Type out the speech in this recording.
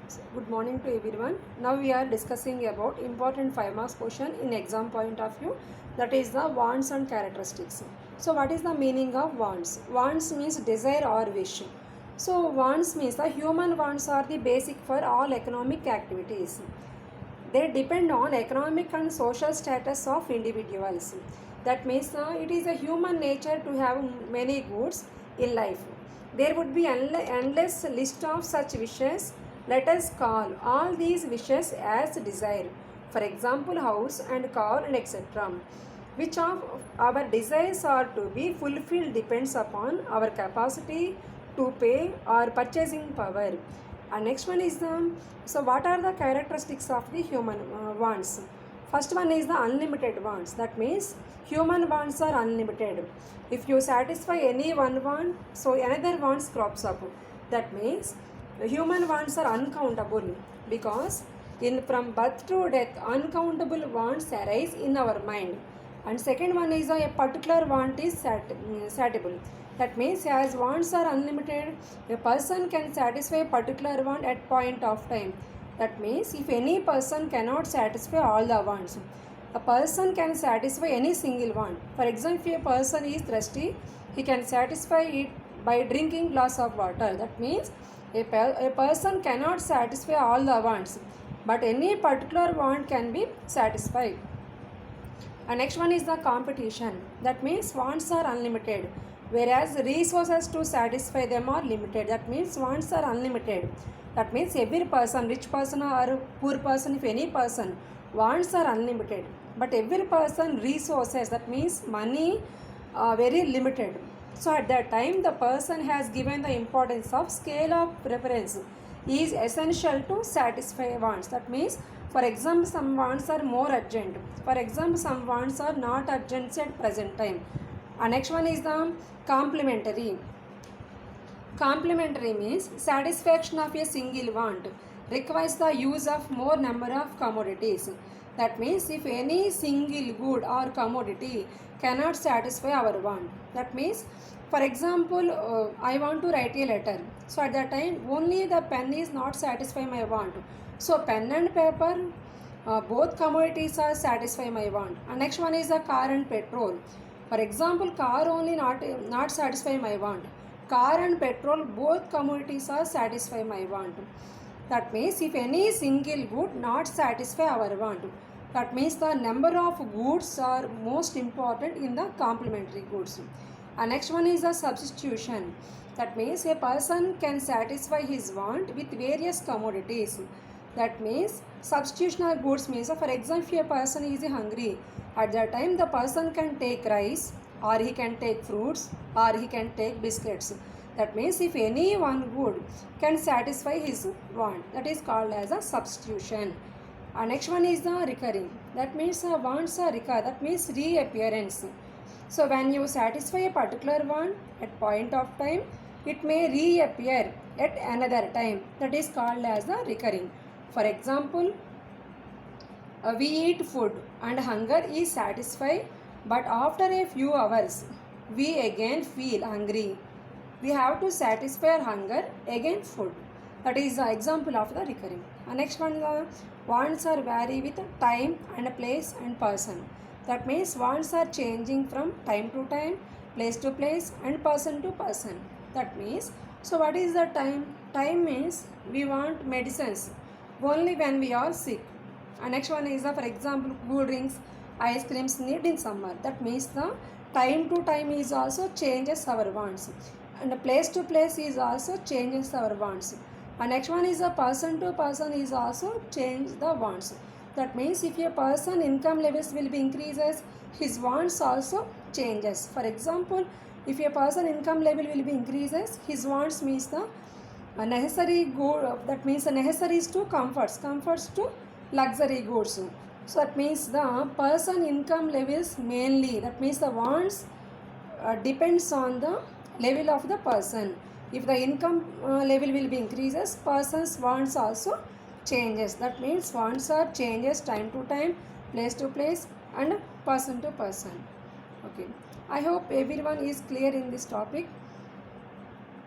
Good morning to everyone. Now we are discussing about important 5 marks question in exam point of view, that is the wants and characteristics. So what is the meaning of wants? Wants means desire or wish. So wants means the human wants are the basic for all economic activities. They depend on economic and social status of individuals. That means it is a human nature to have many goods in life. There would be endless list of such wishes. Let us call all these wishes as desire. For example, house and car and etc. Which of our desires are to be fulfilled depends upon our capacity to pay or purchasing power. And next one is so what are the characteristics of the human wants? First one is the unlimited wants. That means human wants are unlimited. If you satisfy any one want, so another wants crops up. That means human wants are uncountable, because in from birth to death uncountable wants arise in our mind. And second one is a particular want is satiable. That means as wants are unlimited, a person can satisfy a particular want at point of time. That means if any person cannot satisfy all the wants, a person can satisfy any single want. For example, if a person is thirsty, he can satisfy it by drinking glass of water. That means a person cannot satisfy all the wants, but any particular want can be satisfied. And next one is the competition. That means wants are unlimited, whereas resources to satisfy them are limited. That means wants are unlimited. That means every person, rich person or poor person, if any person, wants are unlimited. But every person resources, that means money, are very limited. So at that time the person has given the importance of scale of preference is essential to satisfy wants. That means, for example, some wants are more urgent. For example, some wants are not urgent at present time. And next one is the complementary. Complementary means satisfaction of a single want requires the use of more number of commodities. That means if any single good or commodity cannot satisfy our want. That means, for example, I want to write a letter. So at that time only the pen is not satisfy my want. So pen and paper, both commodities are satisfy my want. And next one is the car and petrol. For example, car only not satisfy my want. Car and petrol, both commodities are satisfy my want. That means if any single good not satisfy our want, that means the number of goods are most important in the complementary goods. And next one is the substitution. That means a person can satisfy his want with various commodities. That means substitutional goods means, for example, if a person is hungry, at that time the person can take rice, or he can take fruits, or he can take biscuits. That means if any one good can satisfy his want, that is called as a substitution. And next one is the recurring. That means wants are recur. That means reappearance. So when you satisfy a particular want at point of time, it may reappear at another time. That is called as the recurring. For example, we eat food and hunger is satisfied, but after a few hours we again feel hungry. We have to satisfy our hunger, again food. That is the example of the recurring. And next one, the wants are vary with time and place and person. That means wants are changing from time to time, place to place, and person to person. That means, so what is the time? Time means we want medicines only when we are sick. And next one is the, for example, cool drinks, ice creams need in summer. That means the time to time is also changes our wants, and the place to place is also changes our wants. And next one is a person to person is also change the wants. That means if a person income levels will be increases, his wants also changes. For example, if a person income level will be increases, his wants means the necessary good. That means the necessaries to comforts to luxury goods. So that means the person income levels mainly. That means the wants depends on the level of the person. If the income level will be increases, person's wants also changes. That means wants are changes time to time, place to place, and person to person. Okay, I hope everyone is clear in this topic.